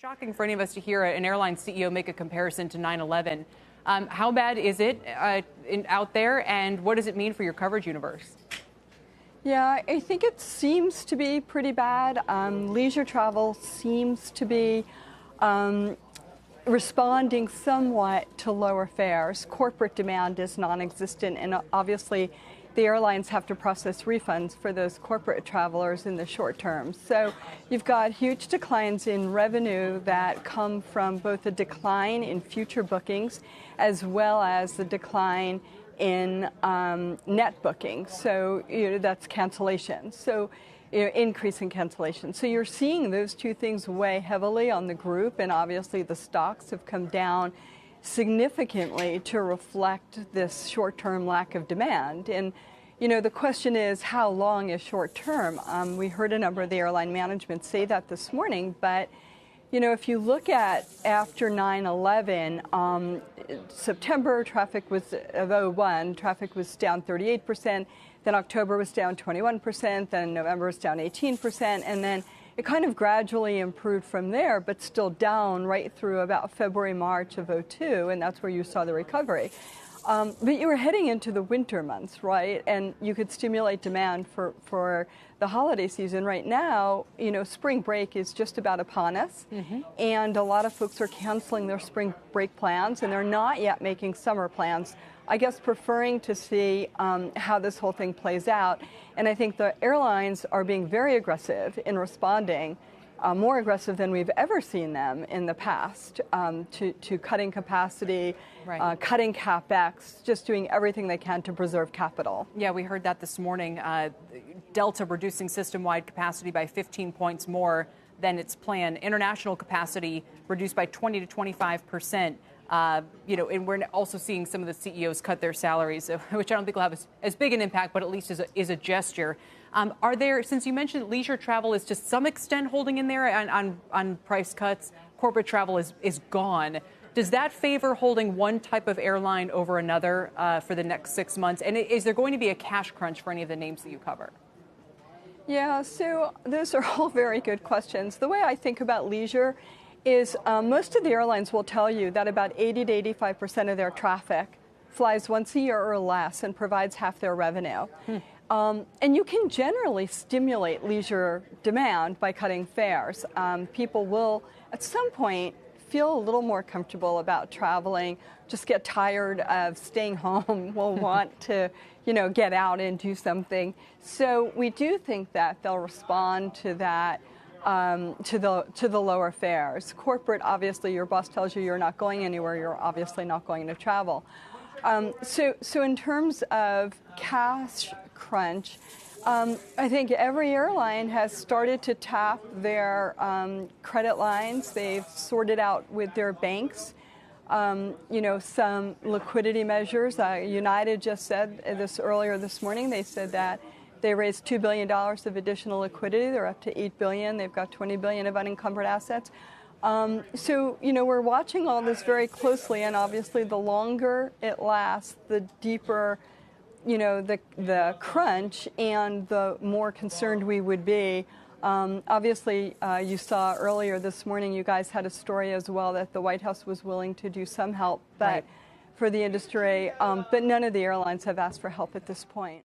Shocking for any of us to hear an airline CEO make a comparison to 9/11. How bad is it out there, and what does it mean for your coverage universe? Yeah, I think it seems to be pretty bad. Leisure travel seems to be responding somewhat to lower fares. Corporate demand is non-existent, and obviously the airlines have to process refunds for those corporate travelers in the short term. So you've got huge declines in revenue that come from both a decline in future bookings as well as the decline in net bookings. So that's cancellations. So increase in cancellations. So you're seeing those two things weigh heavily on the group, and obviously the stocks have come down significantly to reflect this short-term lack of demand. And the question is, how long is short-term? We heard a number of the airline management say that this morning, but if you look at after 9/11, September traffic was of 01, traffic was down 38%, then October was down 21%, then November was down 18%, and then it kind of gradually improved from there, but still down right through about February, March of 02, and that's where you saw the recovery. But you were heading into the winter months, right? And you could stimulate demand for the holiday season. Right now, spring break is just about upon us, and a lot of folks are canceling their spring break plans, and they're not yet making summer plans, I guess preferring to see how this whole thing plays out. And I think the airlines are being very aggressive in responding, more aggressive than we've ever seen them in the past, to cutting capacity, right. Cutting CapEx, just doing everything they can to preserve capital. Yeah, we heard that this morning. Delta reducing system-wide capacity by 15 points more than its plan. International capacity reduced by 20 to 25%. And we're also seeing some of the CEOs cut their salaries, which I don't think will have as big an impact, but at least is a gesture. Are there, since you mentioned leisure travel is to some extent holding in there on price cuts, corporate travel is gone. Does that favor holding one type of airline over another for the next 6 months? And is there going to be a cash crunch for any of the names that you cover? Yeah, so those are all very good questions. The way I think about leisure is most of the airlines will tell you that about 80 to 85% of their traffic flies once a year or less and provides half their revenue. And you can generally stimulate leisure demand by cutting fares. People will, at some point, feel a little more comfortable about traveling, just get tired of staying home, will want to, get out and do something. So we do think that they'll respond to that, to the lower fares. Corporate, obviously, your boss tells you you're not going anywhere, you're obviously not going to travel. So in terms of cash crunch, I think every airline has started to tap their credit lines. They've sorted out with their banks, some liquidity measures. United just said this earlier this morning. They said that they raised $2 billion of additional liquidity. They're up to $8 billion. They've got $20 billion of unencumbered assets. So, we're watching all this very closely, and obviously the longer it lasts, the deeper, the crunch and the more concerned we would be. Obviously, you saw earlier this morning, you guys had a story as well that the White House was willing to do some help, but right. for the industry, but none of the airlines have asked for help at this point.